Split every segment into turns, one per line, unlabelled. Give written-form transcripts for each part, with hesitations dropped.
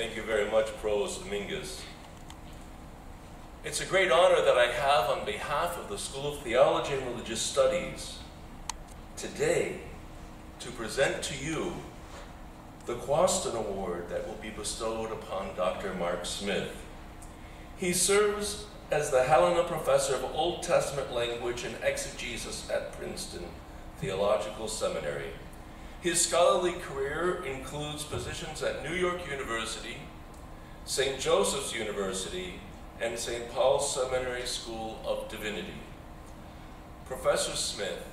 Thank you very much, Pros Dominguez. It's a great honor that I have on behalf of the School of Theology and Religious Studies today to present to you the Quasten Award that will be bestowed upon Dr. Mark Smith. He serves as the Helena Professor of Old Testament Language and Exegesis at Princeton Theological Seminary. His scholarly career includes positions at New York University, St. Joseph's University, and St. Paul's Seminary School of Divinity. Professor Smith,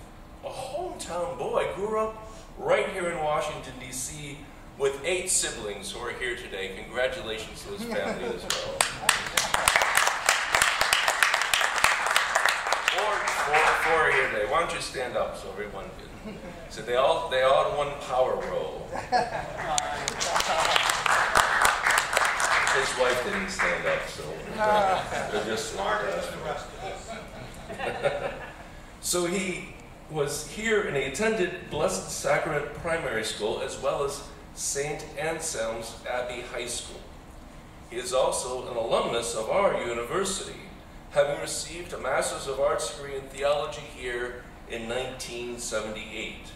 a hometown boy, grew up right here in Washington, D.C. with 8 siblings who are here today. Congratulations to his family as well. Four are here today. Why don't you stand up so everyone can. So they all had one power roll. His wife didn't stand up, so they're just So he was here and he attended Blessed Sacrament Primary School as well as St. Anselm's Abbey High School. He is also an alumnus of our university, having received a Master's of Arts degree in theology here in 1978.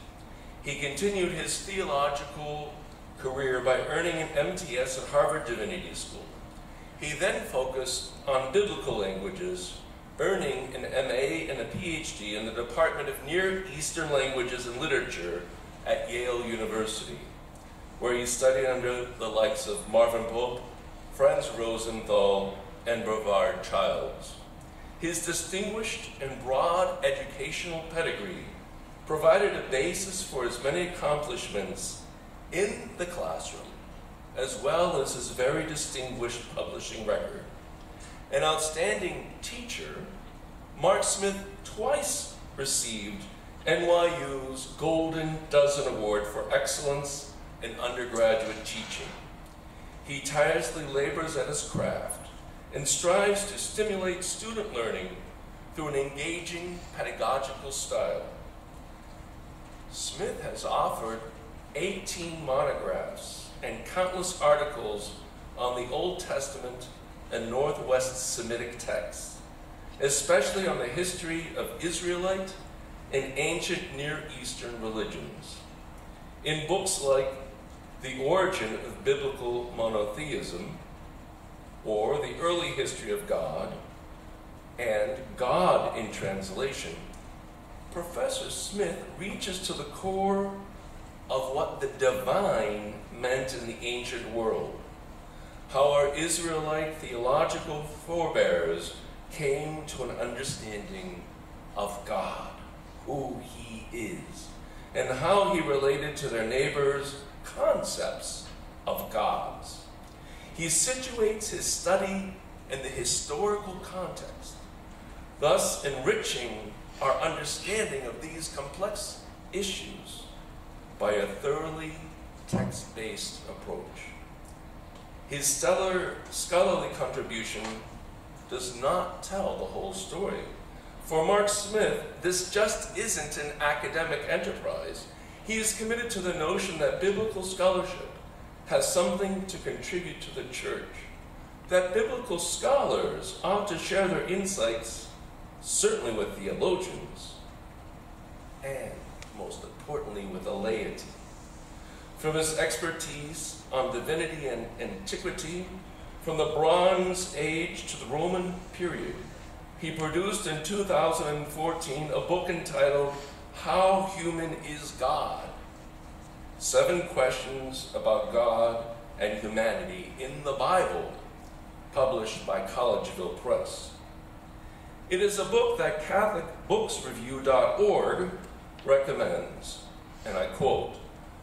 He continued his theological career by earning an MTS at Harvard Divinity School. He then focused on biblical languages, earning an MA and a PhD in the Department of Near Eastern Languages and Literature at Yale University, where he studied under the likes of Marvin Pope, Franz Rosenthal, and Brevard Childs. His distinguished and broad educational pedigree provided a basis for his many accomplishments in the classroom, as well as his very distinguished publishing record. An outstanding teacher, Mark Smith twice received NYU's Golden Dozen Award for excellence in undergraduate teaching. He tirelessly labors at his craft and strives to stimulate student learning through an engaging pedagogical style. Smith has authored 18 monographs and countless articles on the Old Testament and Northwest Semitic texts, especially on the history of Israelite and ancient Near Eastern religions. In books like The Origin of Biblical Monotheism, or The Early History of God, and God in Translation, Professor Smith reaches to the core of what the divine meant in the ancient world, how our Israelite theological forebears came to an understanding of God, who He is, and how He related to their neighbors' concepts of gods. He situates his study in the historical context, thus enriching our understanding of these complex issues by a thoroughly text-based approach. His stellar scholarly contribution does not tell the whole story. For Mark Smith, this just isn't an academic enterprise. He is committed to the notion that biblical scholarship has something to contribute to the church, that biblical scholars ought to share their insights, certainly with theologians, and most importantly with the laity. From his expertise on divinity and antiquity, from the Bronze Age to the Roman period, he produced in 2014 a book entitled How Human is God? 7 Questions About God and Humanity in the Bible, published by Collegeville Press. It is a book that CatholicBooksReview.org recommends, and I quote,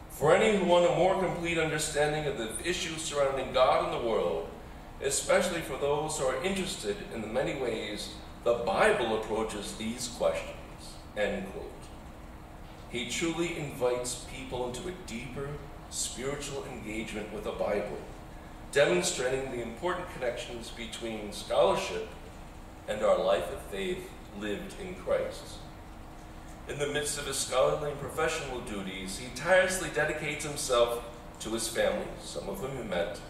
"For any who want a more complete understanding of the issues surrounding God and the world, especially for those who are interested in the many ways the Bible approaches these questions," end quote. He truly invites people into a deeper spiritual engagement with the Bible, demonstrating the important connections between scholarship and our life of faith lived in Christ. In the midst of his scholarly and professional duties, he tirelessly dedicates himself to his family, some of whom you met,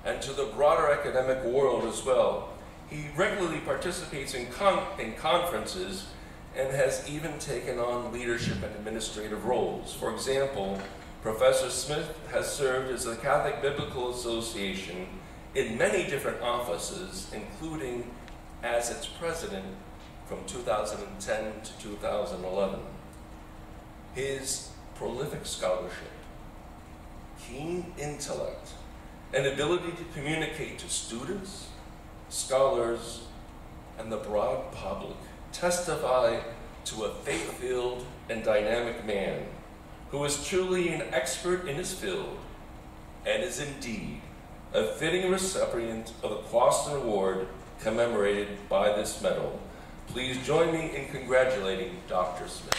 and to the broader academic world as well. He regularly participates in conferences and has even taken on leadership and administrative roles. For example, Professor Smith has served as the Catholic Biblical Association in many different offices, including as its president from 2010 to 2011. His prolific scholarship, keen intellect, and ability to communicate to students, scholars, and the broad public testify to a faith-filled and dynamic man who is truly an expert in his field and is indeed a fitting recipient of the Quasten Award commemorated by this medal. Please join me in congratulating Dr. Smith.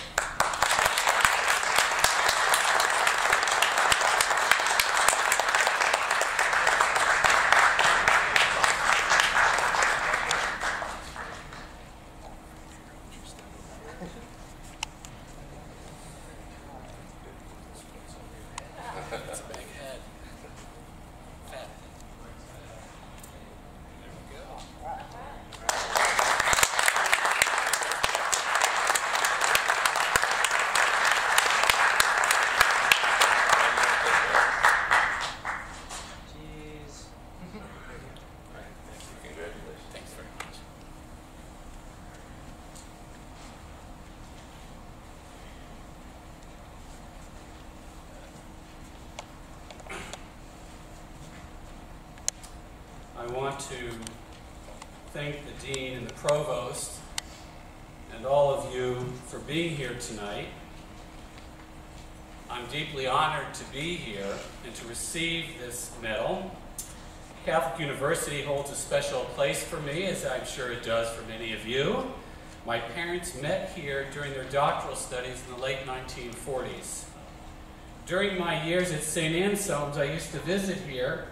I want to thank the Dean and the Provost and all of you for being here tonight. I'm deeply honored to be here and to receive this medal. Catholic University holds a special place for me, as I'm sure it does for many of you. My parents met here during their doctoral studies in the late 1940s. During my years at St. Anselm's, I used to visit here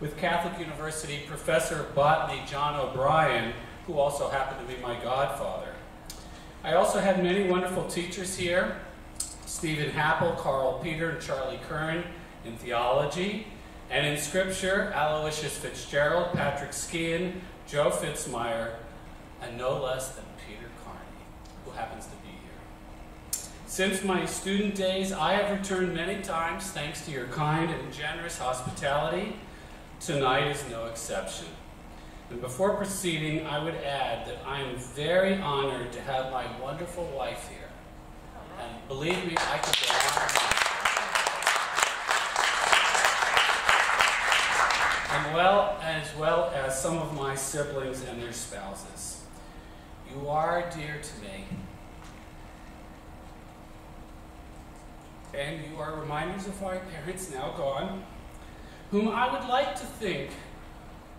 with Catholic University Professor of Botany John O'Brien, who also happened to be my godfather. I also had many wonderful teachers here: Stephen Happel, Carl Peter, and Charlie Kern in theology, and in scripture, Aloysius Fitzgerald, Patrick Skean, Joe Fitzmyer, and no less than Peter Carney, who happens to be here. Since my student days, I have returned many times thanks to your kind and generous hospitality. Tonight is no exception. And before proceeding, I would add that I am very honored to have my wonderful wife here. And believe me, I could go on as well as some of my siblings and their spouses. You are dear to me. And you are reminders of my parents, now gone, whom I would like to think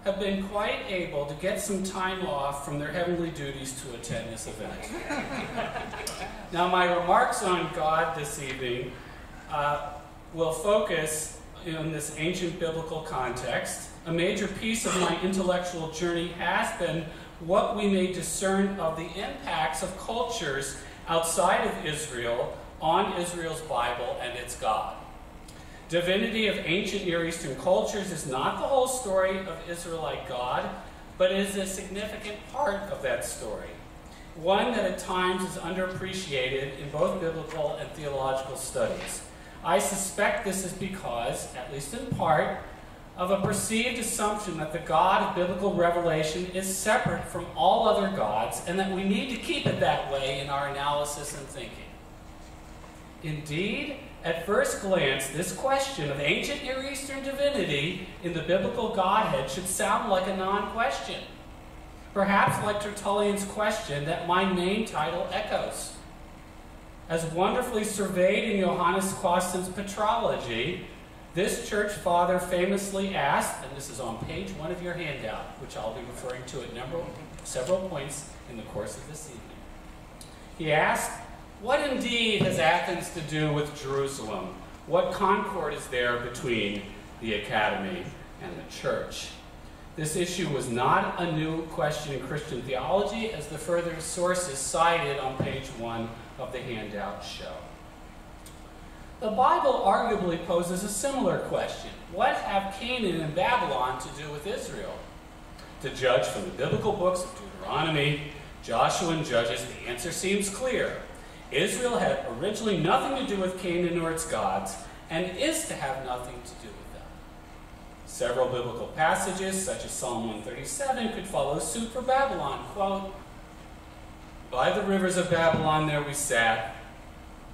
have been quite able to get some time off from their heavenly duties to attend this event. Now, my remarks on God this evening will focus on this ancient biblical context. A major piece of my intellectual journey has been what we may discern of the impacts of cultures outside of Israel on Israel's Bible and its God. Divinity of ancient Near Eastern cultures is not the whole story of Israelite God, but is a significant part of that story. One that at times is underappreciated in both biblical and theological studies. I suspect this is because, at least in part, of a perceived assumption that the God of biblical revelation is separate from all other gods, and that we need to keep it that way in our analysis and thinking. Indeed, at first glance, this question of ancient Near Eastern divinity in the biblical Godhead should sound like a non-question. Perhaps like Tertullian's question that my main title echoes. As wonderfully surveyed in Johannes Quasten's Patrology, this church father famously asked, and this is on page 1 of your handout, which I'll be referring to at several points in the course of this evening. He asked, what indeed has Athens to do with Jerusalem? What concord is there between the academy and the church? This issue was not a new question in Christian theology, as the further sources cited on page 1 of the handout show. The Bible arguably poses a similar question. What have Canaan and Babylon to do with Israel? To judge from the biblical books of Deuteronomy, Joshua, and Judges, the answer seems clear. Israel had originally nothing to do with Canaan or its gods, and is to have nothing to do with them. Several biblical passages, such as Psalm 137, could follow suit for Babylon. Quote, "By the rivers of Babylon there we sat,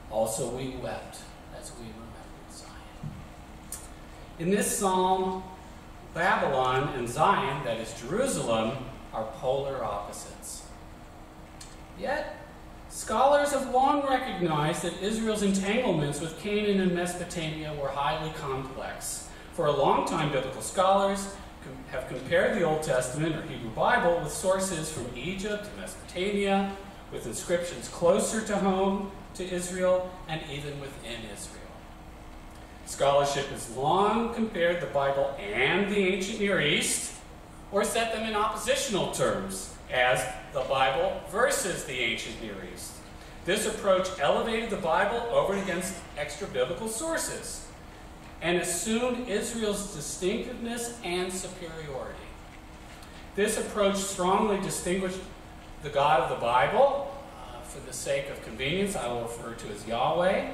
also we wept as we remembered Zion." In this psalm, Babylon and Zion, that is Jerusalem, are polar opposites. Yet, scholars have long recognized that Israel's entanglements with Canaan and Mesopotamia were highly complex. For a long time, biblical scholars have compared the Old Testament or Hebrew Bible with sources from Egypt and Mesopotamia, with inscriptions closer to home to Israel and even within Israel. Scholarship has long compared the Bible and the ancient Near East, or set them in oppositional terms, as the Bible versus the ancient Near East. This approach elevated the Bible over and against extra-biblical sources and assumed Israel's distinctiveness and superiority. This approach strongly distinguished the God of the Bible. For the sake of convenience, I will refer to as Yahweh.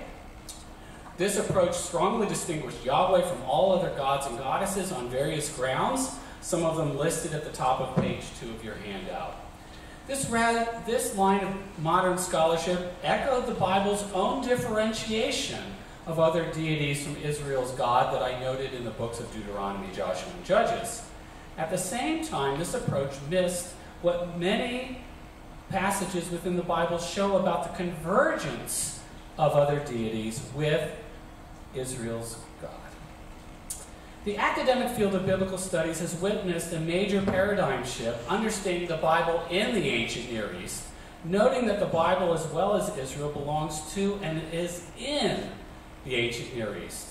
This approach strongly distinguished Yahweh from all other gods and goddesses on various grounds, some of them listed at the top of page 2 of your handout. This line of modern scholarship echoed the Bible's own differentiation of other deities from Israel's God that I noted in the books of Deuteronomy, Joshua, and Judges. At the same time, this approach missed what many passages within the Bible show about the convergence of other deities with Israel's God. The academic field of biblical studies has witnessed a major paradigm shift, understanding the Bible in the ancient Near East, noting that the Bible, as well as Israel, belongs to and is in the ancient Near East.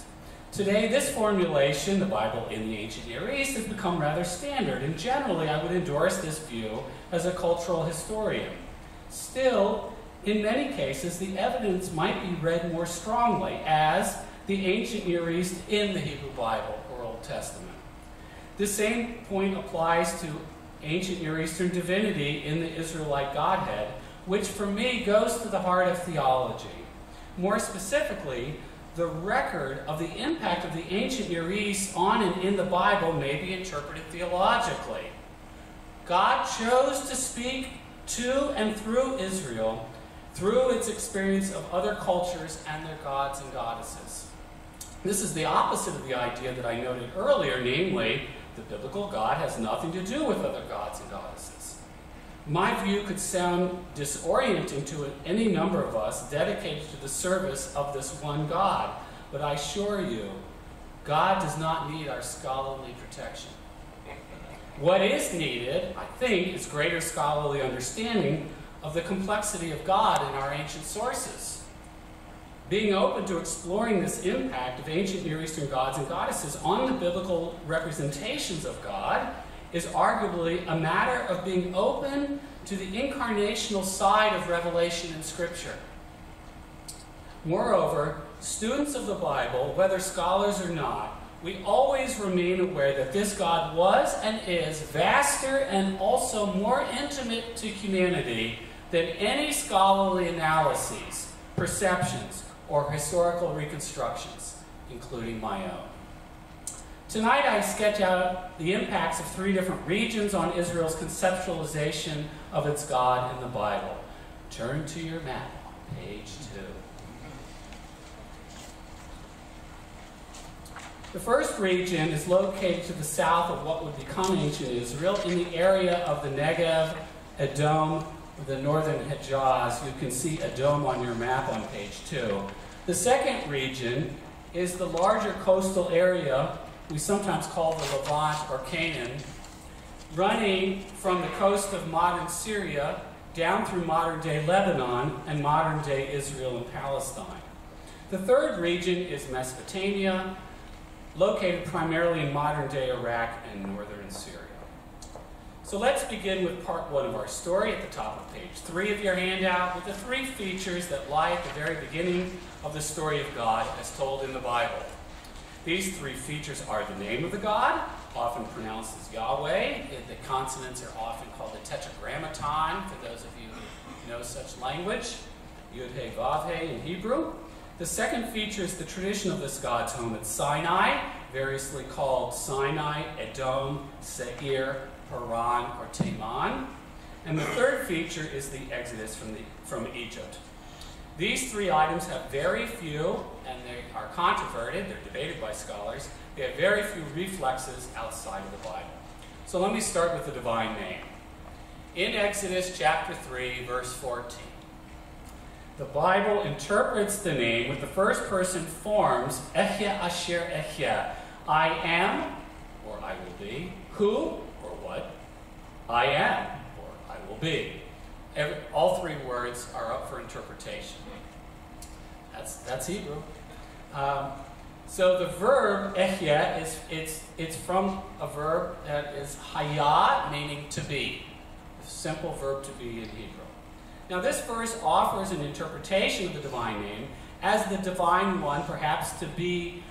Today, this formulation, the Bible in the ancient Near East, has become rather standard, and generally I would endorse this view as a cultural historian. Still, in many cases, the evidence might be read more strongly as the ancient Near East in the Hebrew Bible or Old Testament. The same point applies to ancient Near Eastern divinity in the Israelite Godhead, which for me goes to the heart of theology. More specifically, the record of the impact of the ancient Near East on and in the Bible may be interpreted theologically. God chose to speak to and through Israel through its experience of other cultures and their gods and goddesses. This is the opposite of the idea that I noted earlier, namely, the biblical God has nothing to do with other gods and goddesses. My view could sound disorienting to any number of us dedicated to the service of this one God, but I assure you, God does not need our scholarly protection. What is needed, I think, is greater scholarly understanding of the complexity of God in our ancient sources. Being open to exploring this impact of ancient Near Eastern gods and goddesses on the biblical representations of God is arguably a matter of being open to the incarnational side of revelation in Scripture. Moreover, students of the Bible, whether scholars or not, we always remain aware that this God was and is vaster and also more intimate to humanity than any scholarly analyses, perceptions, or historical reconstructions, including my own. Tonight I sketch out the impacts of 3 different regions on Israel's conceptualization of its God in the Bible. Turn to your map on page 2. The first region is located to the south of what would become ancient Israel in the area of the Negev, Edom, the northern Hejaz. You can see Edom on your map on page 2. The second region is the larger coastal area we sometimes call the Levant or Canaan, running from the coast of modern Syria down through modern-day Lebanon and modern-day Israel and Palestine. The third region is Mesopotamia, located primarily in modern-day Iraq and northern Syria. So let's begin with part 1 of our story at the top of page 3 of your handout with the 3 features that lie at the very beginning of the story of God as told in the Bible. These 3 features are the name of the God, often pronounced as Yahweh. The consonants are often called the tetragrammaton, for those of you who know such language, Yud-He, Vav-He in Hebrew. The second feature is the tradition of this God's home at Sinai, variously called Sinai, Edom, Seir, Paran, or Teman. And the third feature is the exodus from Egypt. These 3 items have very few, and they are controverted, they're debated by scholars, they have very few reflexes outside of the Bible. So let me start with the divine name. In Exodus chapter 3, verse 14, the Bible interprets the name with the first person forms, Ehya Asher Ehya, I am, or I will be, who, or what, I am, or I will be. All 3 words are up for interpretation. That's Hebrew. So the verb ehya it's from a verb that is haya, meaning to be. A simple verb to be in Hebrew. Now this verse offers an interpretation of the divine name as the divine one, perhaps to be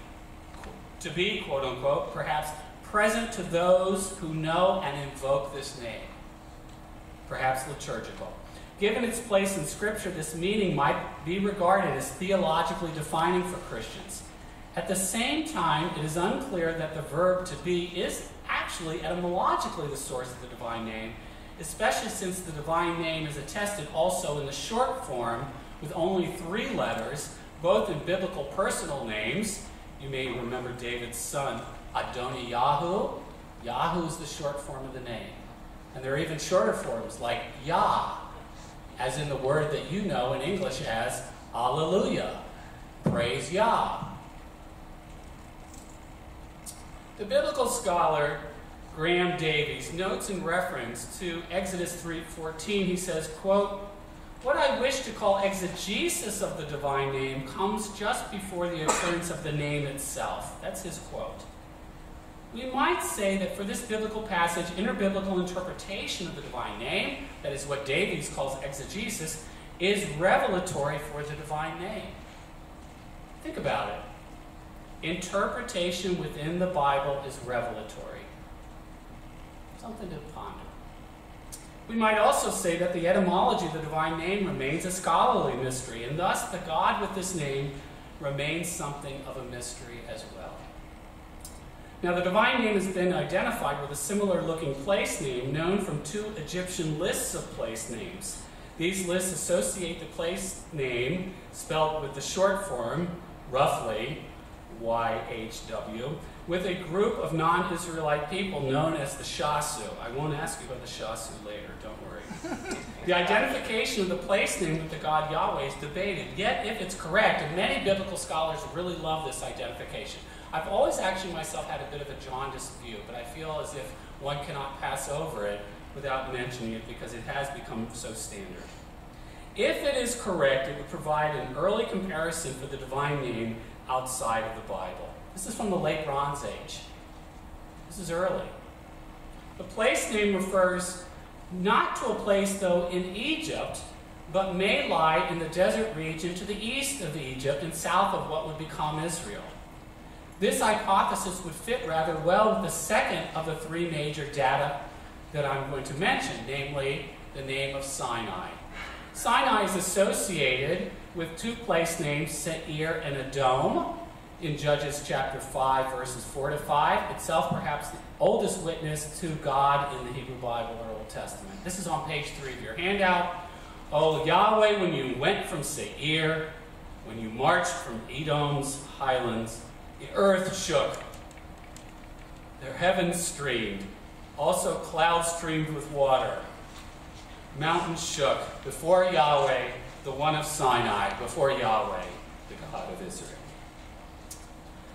quote unquote, perhaps present to those who know and invoke this name. Perhaps liturgical. Given its place in Scripture, this meaning might be regarded as theologically defining for Christians. At the same time, it is unclear that the verb to be is actually etymologically the source of the divine name, especially since the divine name is attested also in the short form with only 3 letters, both in biblical personal names. You may remember David's son, Adoniyahu. Yahu is the short form of the name. And there are even shorter forms like Yah, as in the word that you know in English as Alleluia. Praise Yah. The biblical scholar Graham Davies notes in reference to Exodus 3:14, he says, quote, "What I wish to call exegesis of the divine name comes just before the occurrence of the name itself." That's his quote. We might say that for this biblical passage, interbiblical interpretation of the divine name, that is what Davies calls exegesis, is revelatory for the divine name. Think about it. Interpretation within the Bible is revelatory. Something to ponder. We might also say that the etymology of the divine name remains a scholarly mystery, and thus the God with this name remains something of a mystery as well. Now, the divine name has been identified with a similar-looking place name known from 2 Egyptian lists of place names. These lists associate the place name, spelled with the short form, roughly, YHW, with a group of non-Israelite people known as the Shasu. I won't ask you about the Shasu later, don't worry. The identification of the place name with the God Yahweh is debated, yet if it's correct, and many biblical scholars really love this identification. I've always actually myself had a bit of a jaundiced view, but I feel as if one cannot pass over it without mentioning it because it has become so standard. If it is correct, it would provide an early comparison for the divine name outside of the Bible. This is from the late Bronze Age. This is early. The place name refers not to a place, though, in Egypt, but may lie in the desert region to the east of Egypt and south of what would become Israel. This hypothesis would fit rather well with the second of the 3 major data that I'm going to mention, namely the name of Sinai. Sinai is associated with 2 place names, Seir and Edom, in Judges chapter 5, verses 4-5, itself perhaps the oldest witness to God in the Hebrew Bible or Old Testament. This is on page 3 of your handout. "O Yahweh, when you went from Seir, when you marched from Edom's highlands, the earth shook, their heavens streamed, also clouds streamed with water. Mountains shook before Yahweh, the one of Sinai, before Yahweh, the God of Israel."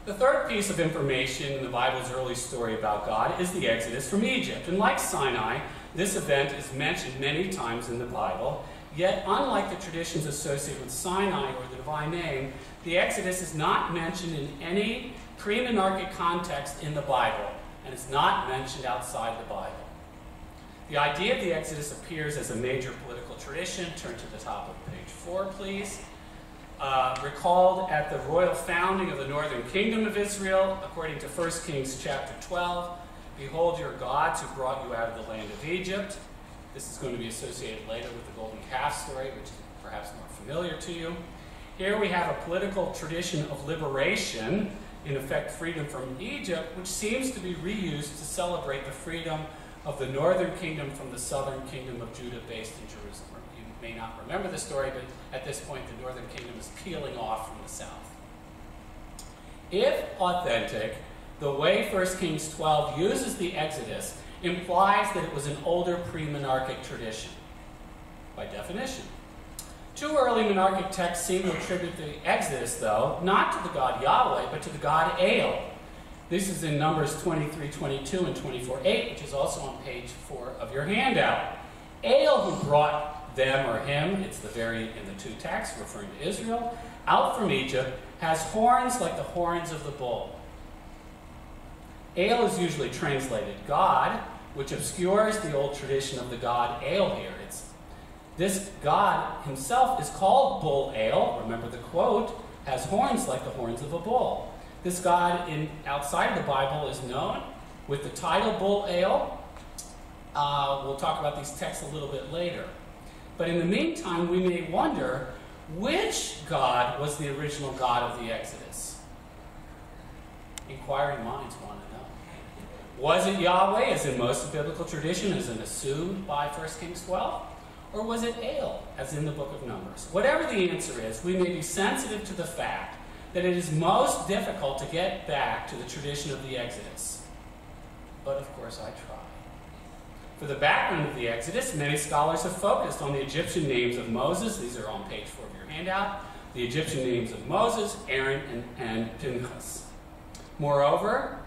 The third piece of information in the Bible's early story about God is the Exodus from Egypt. And like Sinai, this event is mentioned many times in the Bible, yet unlike the traditions associated with Sinai or the divine name, the Exodus is not mentioned in any pre-monarchic context in the Bible, and is not mentioned outside the Bible. The idea of the Exodus appears as a major political tradition. Turn to the top of page 4, please. Recalled at the royal founding of the northern kingdom of Israel, according to 1 Kings chapter 12. Behold your gods who brought you out of the land of Egypt. This is going to be associated later with the golden calf story, which is perhaps more familiar to you. Here we have a political tradition of liberation, in effect freedom from Egypt, which seems to be reused to celebrate the freedom of the northern kingdom from the southern kingdom of Judah based in Jerusalem. You may not remember the story, but at this point the northern kingdom is peeling off from the south. If authentic, the way 1 Kings 12 uses the Exodus implies that it was an older pre-monarchic tradition, by definition. Two early monarchic texts seem to attribute the Exodus, though, not to the god Yahweh, but to the god El. This is in Numbers 23:22 and 24:8, which is also on page 4 of your handout. El, who brought them or him, it's the variant in the two texts referring to Israel, out from Egypt, has horns like the horns of the bull. El is usually translated God, which obscures the old tradition of the god El here. This god himself is called Bull El. Remember the quote, has horns like the horns of a bull. This god outside of the Bible is known with the title Bull El. We'll talk about these texts a little bit later. But in the meantime, we may wonder, which god was the original god of the Exodus? Inquiring minds want to know. Was it Yahweh, as in most of biblical tradition, as in assumed by 1 Kings 12? Or was it El, as in the book of Numbers? Whatever the answer is, we may be sensitive to the fact that it is most difficult to get back to the tradition of the Exodus. But of course I try. For the background of the Exodus, many scholars have focused on the Egyptian names of Moses. These are on page 4 of your handout. The Egyptian names of Moses, Aaron, and Pinchas. Moreover,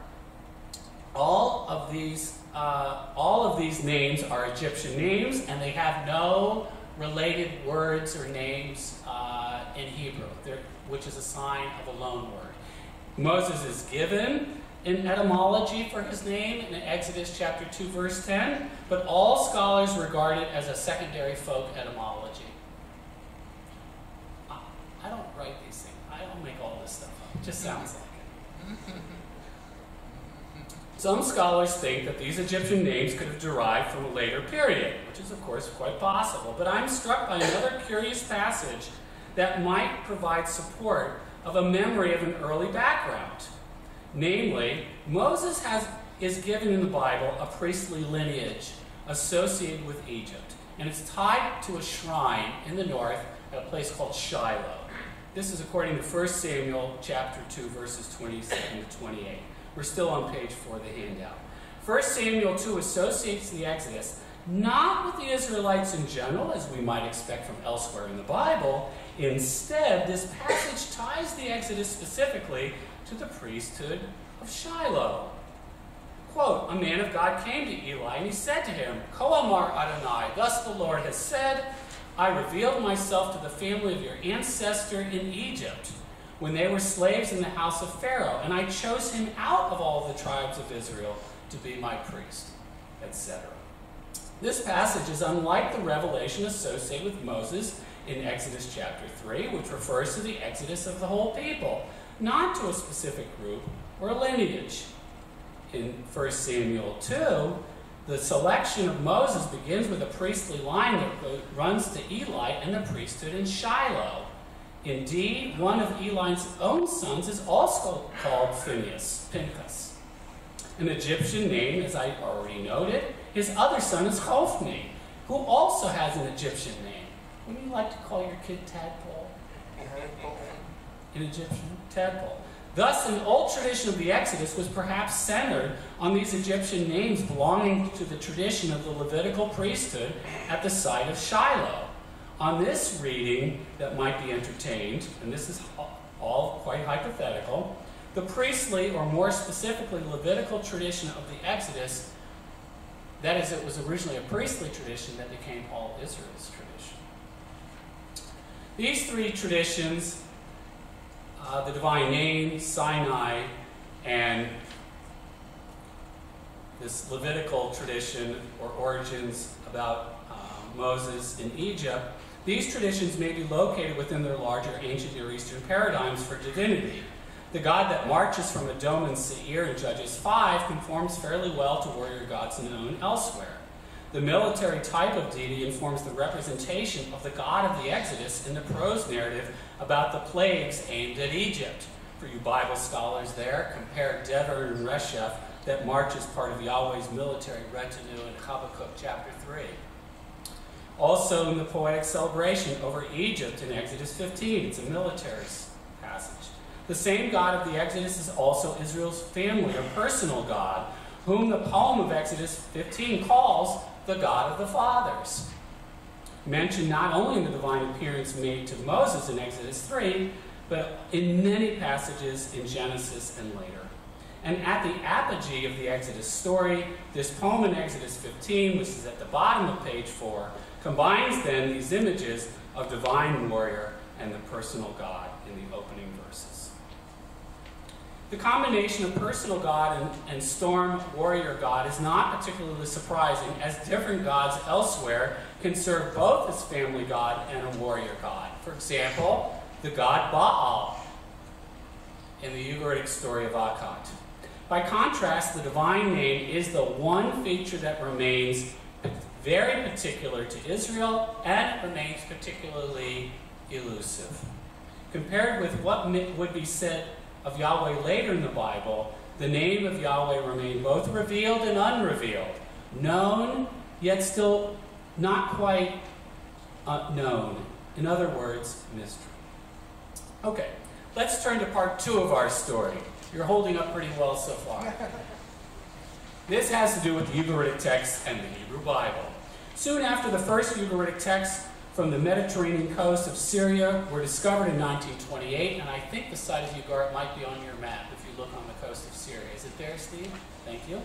all of these names are Egyptian names, and they have no related words or names in Hebrew, which is a sign of a loan word. Moses is given an etymology for his name in Exodus chapter 2, verse 10, but all scholars regard it as a secondary folk etymology. I don't write these things. I don't make all this stuff up. It just sounds like it. Some scholars think that these Egyptian names could have derived from a later period, which is of course quite possible, but I'm struck by another curious passage that might provide support of a memory of an early background. Namely, Moses is given in the Bible a priestly lineage associated with Egypt, and it's tied to a shrine in the north at a place called Shiloh. This is according to 1 Samuel chapter 2, verses 27 to 28. We're still on page 4 of the handout. 1 Samuel 2 associates the Exodus not with the Israelites in general, as we might expect from elsewhere in the Bible. Instead, this passage ties the Exodus specifically to the priesthood of Shiloh. Quote, a man of God came to Eli, and he said to him, Ko Amar Adonai, thus the Lord has said, I revealed myself to the family of your ancestor in Egypt, when they were slaves in the house of Pharaoh, and I chose him out of all the tribes of Israel to be my priest, etc. This passage is unlike the revelation associated with Moses in Exodus chapter 3, which refers to the exodus of the whole people, not to a specific group or a lineage. In 1 Samuel 2, the selection of Moses begins with a priestly line that runs to Eli and the priesthood in Shiloh. Indeed, one of Eli's own sons is also called Pinchas, an Egyptian name, as I already noted. His other son is Hophni, who also has an Egyptian name. Wouldn't you like to call your kid Tadpole? An Egyptian tadpole. Thus, an old tradition of the Exodus was perhaps centered on these Egyptian names belonging to the tradition of the Levitical priesthood at the site of Shiloh. On this reading that might be entertained, and this is all quite hypothetical, the priestly, or more specifically Levitical tradition of the Exodus, that is, it was originally a priestly tradition that became all Israel's tradition. These three traditions, the divine name, Sinai, and this Levitical tradition or origins about Moses in Egypt, these traditions may be located within their larger ancient Near Eastern paradigms for divinity. The god that marches from Edom and Seir in Judges 5 conforms fairly well to warrior gods known elsewhere. The military type of deity informs the representation of the god of the Exodus in the prose narrative about the plagues aimed at Egypt. For you Bible scholars there, compare Dever and Resheph that march as part of Yahweh's military retinue in Habakkuk chapter 3. Also in the poetic celebration over Egypt in Exodus 15, it's a military passage. The same God of the Exodus is also Israel's family or personal God, whom the poem of Exodus 15 calls the God of the fathers. Mentioned not only in the divine appearance made to Moses in Exodus 3, but in many passages in Genesis and later. And at the apogee of the Exodus story, this poem in Exodus 15, which is at the bottom of page 4, combines then these images of divine warrior and the personal God in the opening verses. The combination of personal God and storm warrior God is not particularly surprising, as different gods elsewhere can serve both as family God and a warrior God. For example, the god Baal in the Ugaritic story of Akkad. By contrast, the divine name is the one feature that remains very particular to Israel and remains particularly elusive. Compared with what would be said of Yahweh later in the Bible, the name of Yahweh remained both revealed and unrevealed, known, yet still not quite known. In other words, mystery. Okay, let's turn to part 2 of our story. You're holding up pretty well so far. This has to do with the Ugaritic text and the Hebrew Bible. Soon after the first Ugaritic texts from the Mediterranean coast of Syria were discovered in 1928, and I think the site of Ugarit might be on your map if you look on the coast of Syria. Is it there, Steve? Thank you.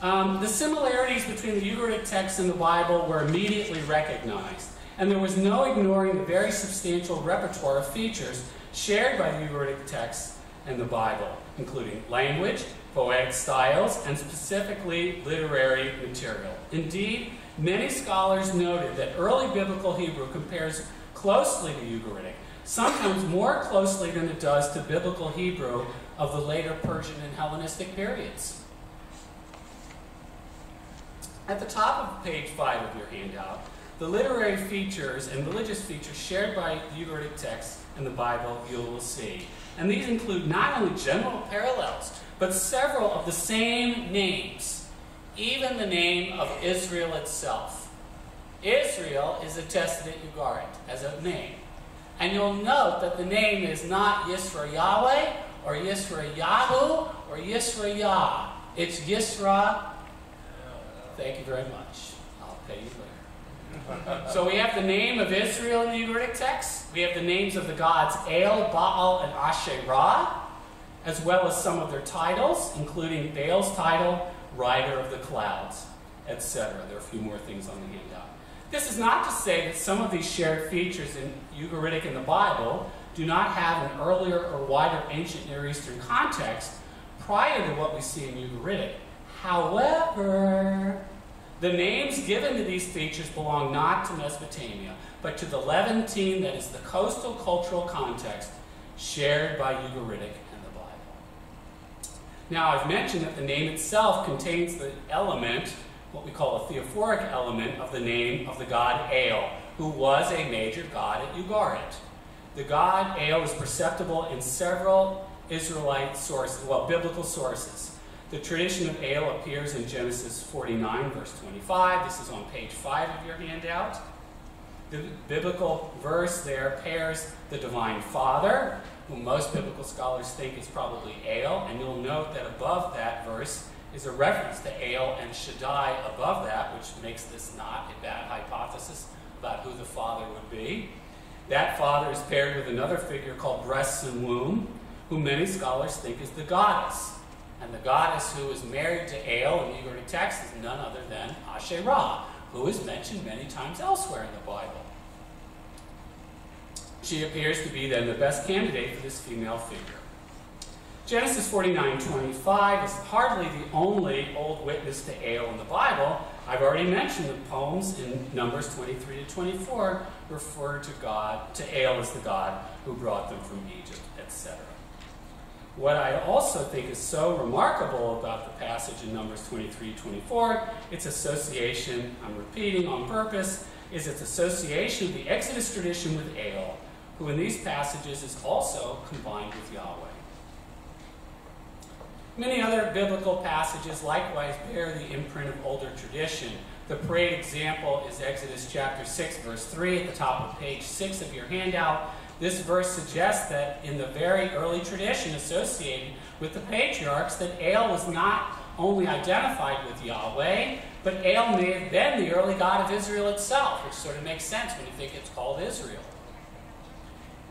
The similarities between the Ugaritic text and the Bible were immediately recognized, and there was no ignoring the very substantial repertoire of features shared by the Ugaritic text and the Bible, including language, poetic styles, and specifically literary material. Indeed, many scholars noted that early biblical Hebrew compares closely to Ugaritic, sometimes more closely than it does to biblical Hebrew of the later Persian and Hellenistic periods. At the top of page 5 of your handout, the literary features and religious features shared by the Ugaritic text and the Bible you will see. And these include not only general parallels, but several of the same names, even the name of Israel itself. Israel is attested at Ugarit as a name. And you'll note that the name is not Yisra Yahweh, or Yisra Yahu, or Yisra Yah. It's Yisra. Thank you very much. I'll pay you later. So we have the name of Israel in the Ugaritic text. We have the names of the gods El, Baal, and Asherah, as well as some of their titles, including Baal's title, Rider of the Clouds, etc. There are a few more things on the handout. This is not to say that some of these shared features in Ugaritic and the Bible do not have an earlier or wider ancient Near Eastern context prior to what we see in Ugaritic. However, the names given to these features belong not to Mesopotamia, but to the Levantine that is the coastal cultural context shared by Ugaritic and the Bible. Now, I've mentioned that the name itself contains the element, what we call a theophoric element, of the name of the god El, who was a major god at Ugarit. The god El is perceptible in several Israelite sources, well, biblical sources. The tradition of El appears in Genesis 49, verse 25. This is on page 5 of your handout. The biblical verse there pairs the divine Father, whom most biblical scholars think is probably El, and you'll note that above that verse is a reference to El and Shaddai above that, which makes this not a bad hypothesis about who the Father would be. That Father is paired with another figure called breasts and womb, who many scholars think is the goddess. And the goddess who is married to El in the Ugaritic text is none other than Asherah, who is mentioned many times elsewhere in the Bible. She appears to be then the best candidate for this female figure. Genesis 49:25 is hardly the only old witness to Ale in the Bible. I've already mentioned the poems in Numbers 23 to 24 refer to Ale as the God who brought them from Egypt, etc. What I also think is so remarkable about the passage in Numbers 23-24, its association, I'm repeating on purpose, is its association of the Exodus tradition with Ale, who in these passages is also combined with Yahweh. Many other biblical passages likewise bear the imprint of older tradition. The parade example is Exodus chapter 6, verse 3 at the top of page 6 of your handout. This verse suggests that in the very early tradition associated with the patriarchs, that Ale was not only identified with Yahweh, but Ale may have been the early God of Israel itself, which sort of makes sense when you think it's called Israel.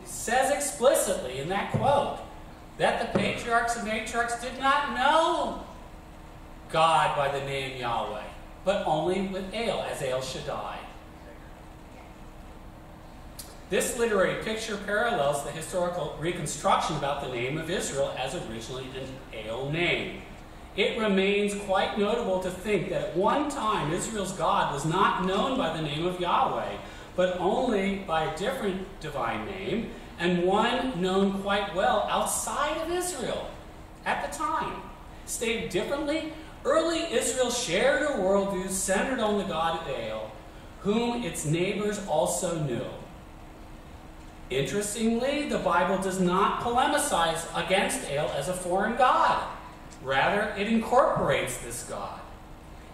It says explicitly in that quote that the patriarchs and matriarchs did not know God by the name Yahweh, but only with Ale, as El Shaddai. This literary picture parallels the historical reconstruction about the name of Israel as originally an Ale name. It remains quite notable to think that at one time Israel's God was not known by the name of Yahweh, but only by a different divine name, and one known quite well outside of Israel at the time. Stated differently, early Israel shared a worldview centered on the God of Ale, whom its neighbors also knew. Interestingly, the Bible does not polemicize against Ale as a foreign god. Rather, it incorporates this God.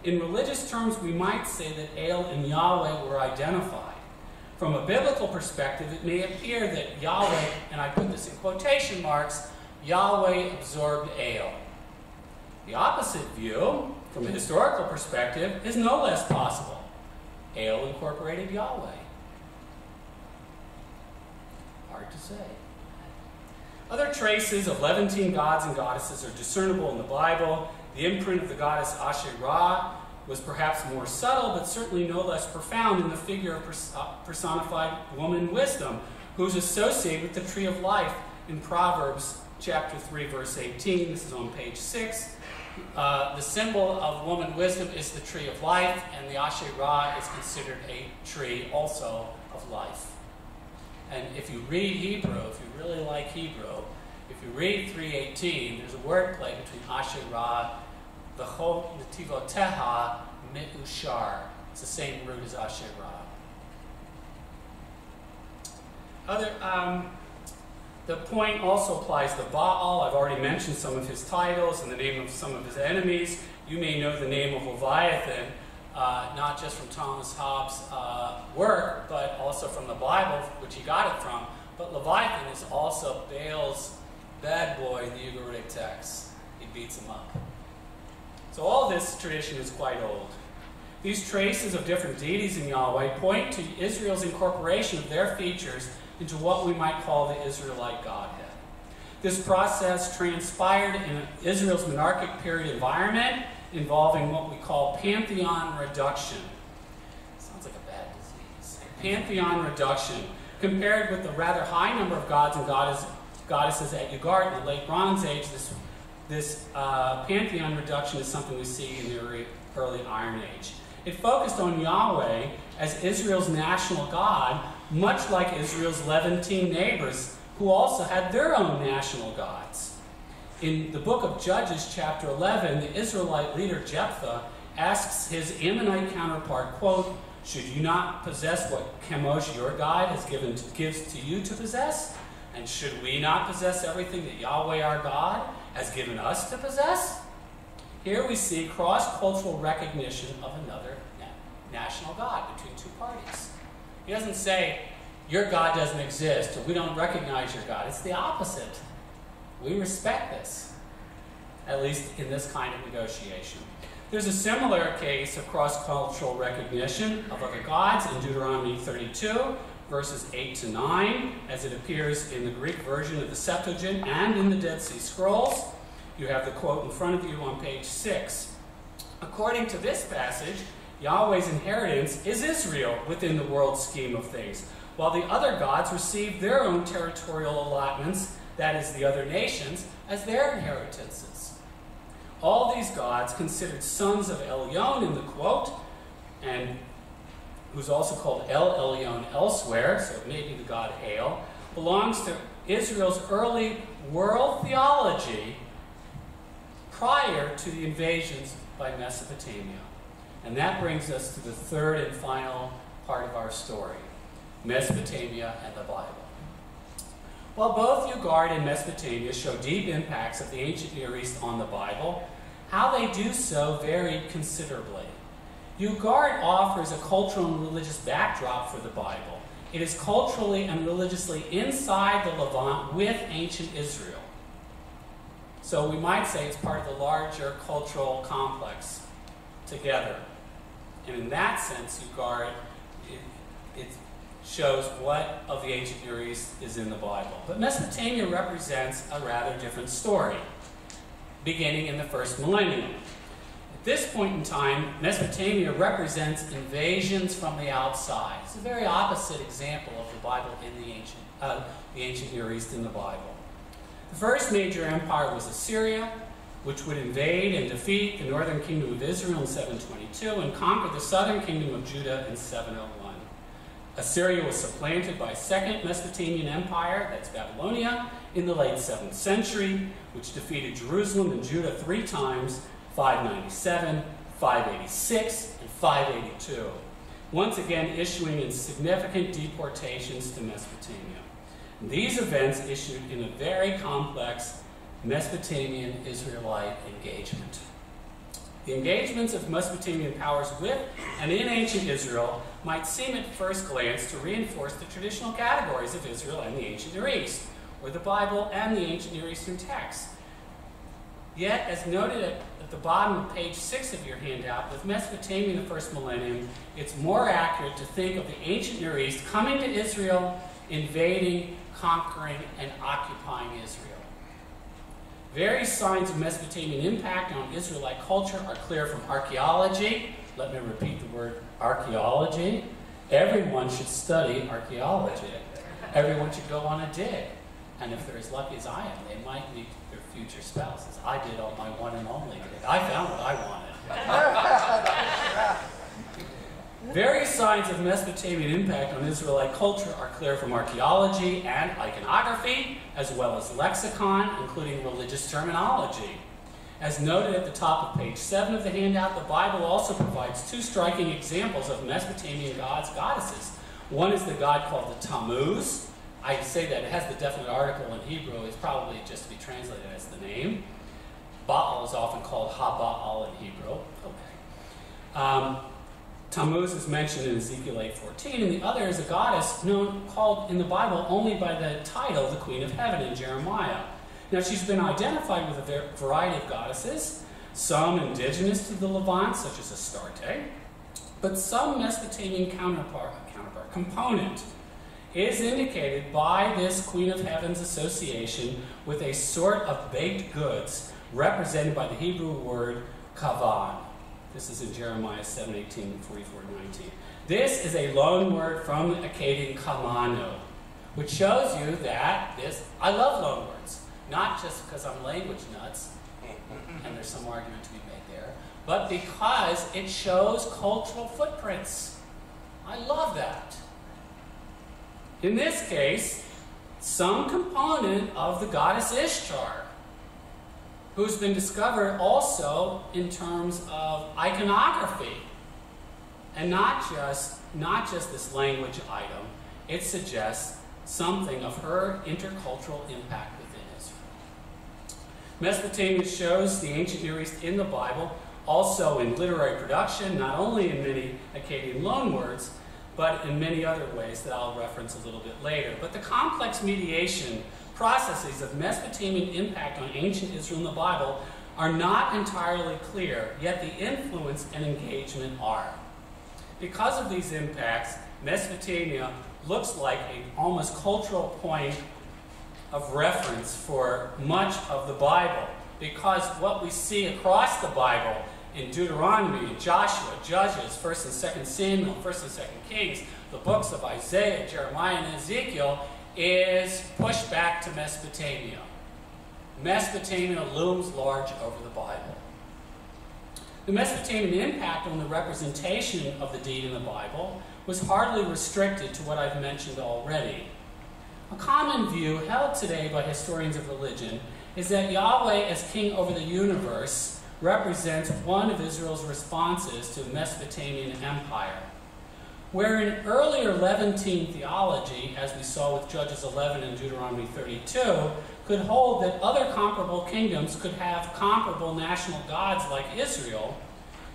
In religious terms, we might say that Ale and Yahweh were identified. From a biblical perspective, it may appear that Yahweh, and I put this in quotation marks, Yahweh absorbed Ale. The opposite view, from a historical perspective, is no less possible. Ale incorporated Yahweh. Hard to say. Other traces of Levantine gods and goddesses are discernible in the Bible. The imprint of the goddess Asherah was perhaps more subtle, but certainly no less profound in the figure of personified woman wisdom, who's associated with the tree of life in Proverbs chapter 3, verse 18. This is on page 6. The symbol of woman wisdom is the tree of life, and the Asherah is considered a tree also of life. And if you read Hebrew, if you really like Hebrew, if you read 3:18, there's a wordplay between Asherah, v'chol netivoteha me'ushar. It's the same root as Asherah. The point also applies to Baal. I've already mentioned some of his titles and the name of some of his enemies. You may know the name of Leviathan, not just from Thomas Hobbes' work, but also from the Bible, which he got it from. But Leviathan is also Baal's bad boy in the Ugaritic text. He beats him up. So all this tradition is quite old. These traces of different deities in Yahweh point to Israel's incorporation of their features into what we might call the Israelite Godhead. This process transpired in Israel's monarchic period environment, involving what we call pantheon reduction. Sounds like a bad disease. Pantheon reduction. Compared with the rather high number of gods and goddesses at Ugart in the late Bronze Age, this pantheon reduction is something we see in the early Iron Age. It focused on Yahweh as Israel's national god, much like Israel's Levantine neighbors, who also had their own national gods. In the book of Judges, chapter 11, the Israelite leader Jephthah asks his Ammonite counterpart, quote, "Should you not possess what Chemosh, your God, gives to you to possess? And should we not possess everything that Yahweh our God has given us to possess?" Here we see cross-cultural recognition of another national God between two parties. He doesn't say, your God doesn't exist, or we don't recognize your God. It's the opposite. We respect this, at least in this kind of negotiation. There's a similar case of cross-cultural recognition of other gods in Deuteronomy 32, verses 8 to 9, as it appears in the Greek version of the Septuagint and in the Dead Sea Scrolls. You have the quote in front of you on page 6. According to this passage, Yahweh's inheritance is Israel within the world scheme of things, while the other gods received their own territorial allotments that is the other nations, as their inheritances. All these gods, considered sons of Elyon in the quote, and who's also called El Elyon elsewhere, so it may be the god El, belongs to Israel's early world theology prior to the invasions by Mesopotamia. And that brings us to the third and final part of our story, Mesopotamia and the Bible. While both Ugard and Mesopotamia show deep impacts of the ancient Near East on the Bible, how they do so varied considerably. Ugard offers a cultural and religious backdrop for the Bible. It is culturally and religiously inside the Levant with ancient Israel. So we might say it's part of the larger cultural complex together. And in that sense, Ugard, it shows what of the ancient Near East is in the Bible. But Mesopotamia represents a rather different story, beginning in the first millennium. At this point in time, Mesopotamia represents invasions from the outside. It's a very opposite example of the Bible in the ancient Near East in the Bible. The first major empire was Assyria, which would invade and defeat the northern kingdom of Israel in 722 and conquer the southern kingdom of Judah in 701. Assyria was supplanted by a second Mesopotamian empire, that's Babylonia, in the late 7th century, which defeated Jerusalem and Judah 3 times, 597, 586, and 582, once again issuing significant deportations to Mesopotamia. And these events issued in a very complex Mesopotamian Israelite engagement. The engagements of Mesopotamian powers with and in ancient Israel might seem at first glance to reinforce the traditional categories of Israel and the ancient Near East, or the Bible and the ancient Near Eastern texts. Yet, as noted at the bottom of page 6 of your handout, with Mesopotamia in the first millennium, it's more accurate to think of the ancient Near East coming to Israel, invading, conquering, and occupying Israel. Various signs of Mesopotamian impact on Israelite culture are clear from archaeology. Let me repeat the word archaeology. Everyone should study archaeology. Everyone should go on a dig. And if they're as lucky as I am, they might meet their future spouses. I did on my one and only dig. I found what I wanted. Various signs of Mesopotamian impact on Israelite culture are clear from archaeology and iconography, as well as lexicon, including religious terminology. As noted at the top of page 7 of the handout, the Bible also provides 2 striking examples of Mesopotamian gods, goddesses. One is the god called the Tammuz. I say that it has the definite article in Hebrew. It's probably just to be translated as the name. Baal is often called Ha-Baal in Hebrew. Okay. Tammuz is mentioned in Ezekiel 8:14, and the other is a goddess called in the Bible only by the title, the Queen of Heaven, in Jeremiah. Now, she's been identified with a variety of goddesses, some indigenous to the Levant, such as Astarte, but some Mesopotamian counterpart component is indicated by this Queen of Heaven's association with a sort of baked goods represented by the Hebrew word kavan. This is in Jeremiah 7:18, 44-19. This is a loan word from the Akkadian kamano, which shows you that I love loan words, not just because I'm language nuts, and there's some argument to be made there, but because it shows cultural footprints. I love that. In this case, some component of the goddess Ishtar, who's been discovered also in terms of iconography, and not just this language item. It suggests something of her intercultural impact within Israel. Mesopotamia shows the ancient Near East in the Bible, also in literary production, not only in many Akkadian loanwords, but in many other ways that I'll reference a little bit later. But the complex mediation processes of Mesopotamian impact on ancient Israel in the Bible are not entirely clear, yet the influence and engagement are. Because of these impacts, Mesopotamia looks like an almost cultural point of reference for much of the Bible, because what we see across the Bible in Deuteronomy, in Joshua, Judges, 1st and 2nd Samuel, 1st and 2nd Kings, the books of Isaiah, Jeremiah, and Ezekiel, is pushed back to Mesopotamia. Mesopotamia looms large over the Bible. The Mesopotamian impact on the representation of the deity in the Bible was hardly restricted to what I've mentioned already. A common view held today by historians of religion is that Yahweh as king over the universe represents one of Israel's responses to the Mesopotamian Empire. Where in earlier Levantine theology, as we saw with Judges 11 and Deuteronomy 32, could hold that other comparable kingdoms could have comparable national gods like Israel,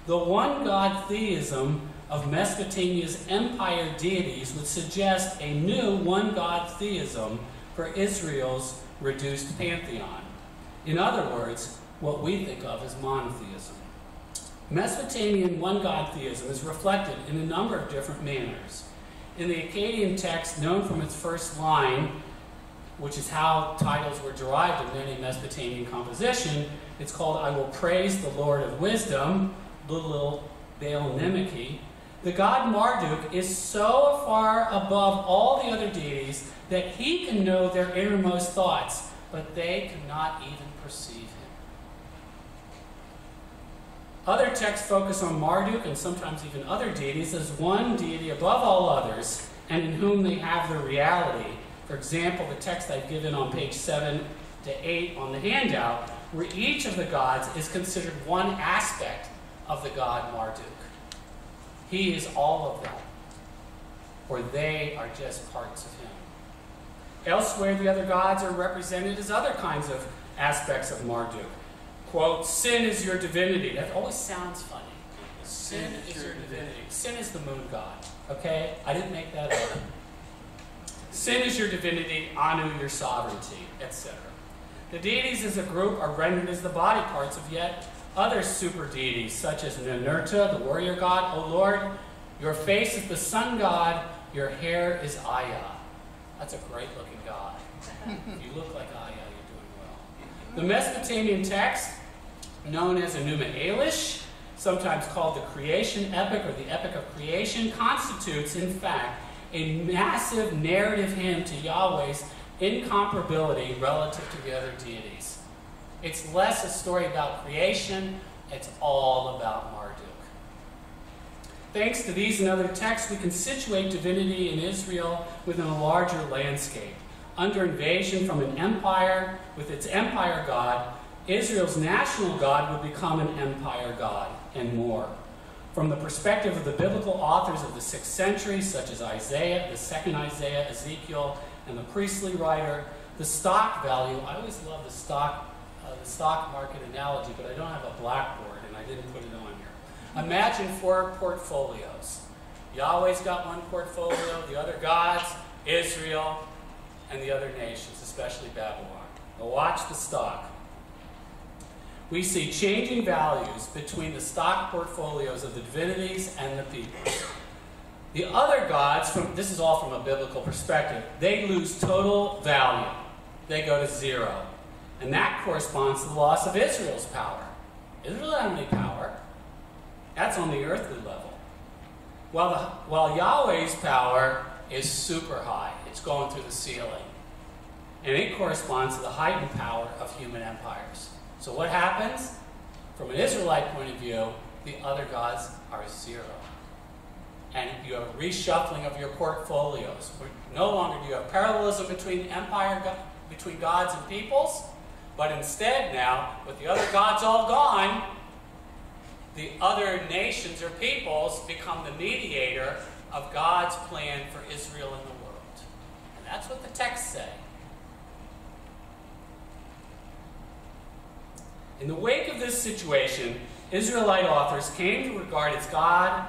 the one-god theism of Mesopotamia's empire deities would suggest a new one-god theism for Israel's reduced pantheon. In other words, what we think of as monotheism. Mesopotamian one-god theism is reflected in a number of different manners. In the Akkadian text, known from its first line, which is how titles were derived in many Mesopotamian composition, it's called I Will Praise the Lord of Wisdom, Lul Baal Nemeki. The god Marduk is so far above all the other deities that he can know their innermost thoughts, but they cannot even perceive him. Other texts focus on Marduk and sometimes even other deities as one deity above all others and in whom they have their reality. For example, the text I've given on page 7 to 8 on the handout, where each of the gods is considered one aspect of the god Marduk. He is all of them, or they are just parts of him. Elsewhere, the other gods are represented as other kinds of aspects of Marduk. Quote, sin is your divinity. That always sounds funny. Sin is your divinity. Sin is the moon god, okay? I didn't make that up. Sin is your divinity, Anu your sovereignty, etc. The deities as a group are rendered as the body parts of yet other super deities, such as Ninurta, the warrior god. O Lord, your face is the sun god, your hair is Aya. That's a great looking god. If you look like Aya, you're doing well. The Mesopotamian text, known as Enuma Elish, sometimes called the creation epic or the epic of creation, constitutes, in fact, a massive narrative hymn to Yahweh's incomparability relative to the other deities. It's less a story about creation, it's all about Marduk. Thanks to these and other texts, we can situate divinity in Israel within a larger landscape. Under invasion from an empire with its empire god, Israel's national god would become an empire god, and more. From the perspective of the biblical authors of the 6th century, such as Isaiah, the second Isaiah, Ezekiel, and the priestly writer, the stock value, I always love the stock market analogy, but I don't have a blackboard and I didn't put it on here. Imagine 4 portfolios. Yahweh's got one portfolio, the other gods, Israel, and the other nations, especially Babylon. Now watch the stock. We see changing values between the stock portfolios of the divinities and the peoples. The other gods, this is all from a biblical perspective, they lose total value. They go to 0. And that corresponds to the loss of Israel's power. Israel doesn't have any power. That's on the earthly level. While Yahweh's power is super high. It's going through the ceiling. And it corresponds to the heightened power of human empires. So what happens? From an Israelite point of view, the other gods are 0. And you have a reshuffling of your portfolios. No longer do you have parallelism between between gods and peoples, but instead now, with the other gods all gone, the other nations or peoples become the mediator of God's plan for Israel and the world. And that's what the texts say. In the wake of this situation, Israelite authors came to regard its God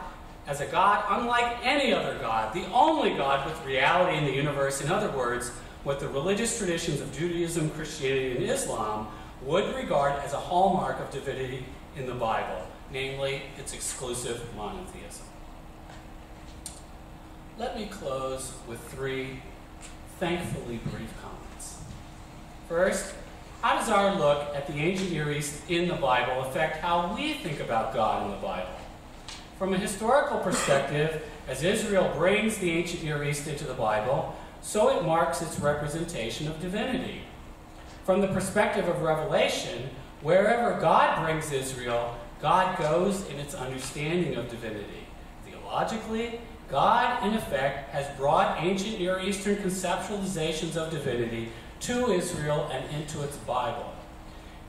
as a God unlike any other God, the only God with reality in the universe. In other words, what the religious traditions of Judaism, Christianity, and Islam would regard as a hallmark of divinity in the Bible, namely its exclusive monotheism. Let me close with 3 thankfully brief comments. First, how does our look at the ancient Near East in the Bible affect how we think about God in the Bible? From a historical perspective, as Israel brings the ancient Near East into the Bible, so it marks its representation of divinity. From the perspective of Revelation, wherever God brings Israel, God goes in its understanding of divinity. Theologically, God, in effect, has brought ancient Near Eastern conceptualizations of divinity to Israel and into its Bible.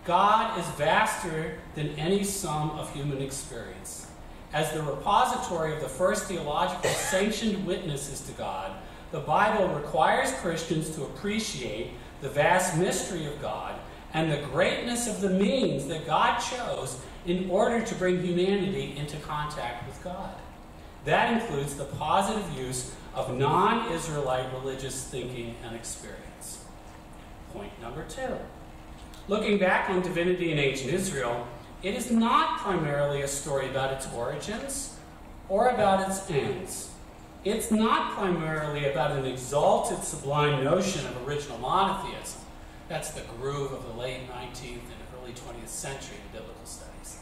God is vaster than any sum of human experience. As the repository of the first theological sanctioned witnesses to God, the Bible requires Christians to appreciate the vast mystery of God and the greatness of the means that God chose in order to bring humanity into contact with God. That includes the positive use of non-Israelite religious thinking and experience. Point number 2. Looking back on divinity in ancient Israel, it is not primarily a story about its origins or about its ends. It's not primarily about an exalted, sublime notion of original monotheism. That's the groove of the late 19th and early 20th century in biblical studies.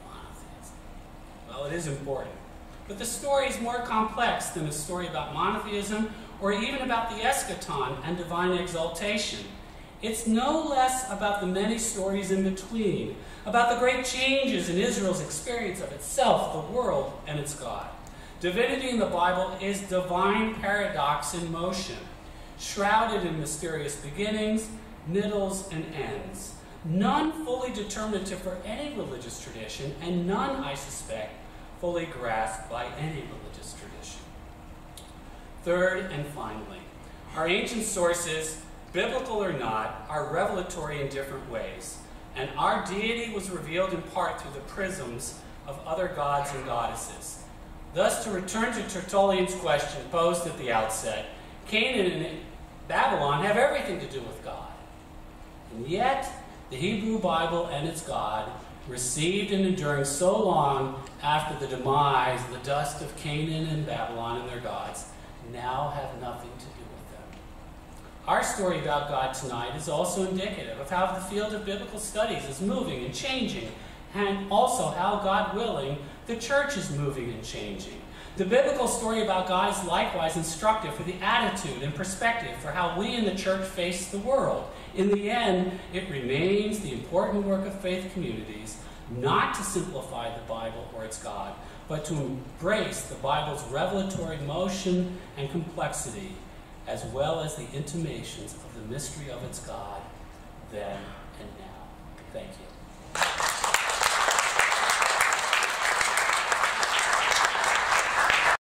Monotheism. Well, it is important. But the story is more complex than a story about monotheism or even about the eschaton and divine exaltation. It's no less about the many stories in between, about the great changes in Israel's experience of itself, the world, and its God. Divinity in the Bible is divine paradox in motion, shrouded in mysterious beginnings, middles, and ends. None fully determinative for any religious tradition, and none, I suspect, fully grasped by any religious tradition. Third and finally, our ancient sources, biblical or not, are revelatory in different ways, and our deity was revealed in part through the prisms of other gods and goddesses. Thus, to return to Tertullian's question posed at the outset, Canaan and Babylon have everything to do with God. And yet, the Hebrew Bible and its God, received and enduring so long after the demise, the dust of Canaan and Babylon and their gods, now have nothing to do with them. Our story about God tonight is also indicative of how the field of biblical studies is moving and changing, and also how, God willing, the church is moving and changing. The biblical story about God is likewise instructive for the attitude and perspective for how we in the church face the world. In the end, it remains the important work of faith communities not to simplify the Bible or its God, but to embrace the Bible's revelatory motion and complexity, as well as the intimations of the mystery of its God then and now. Thank you.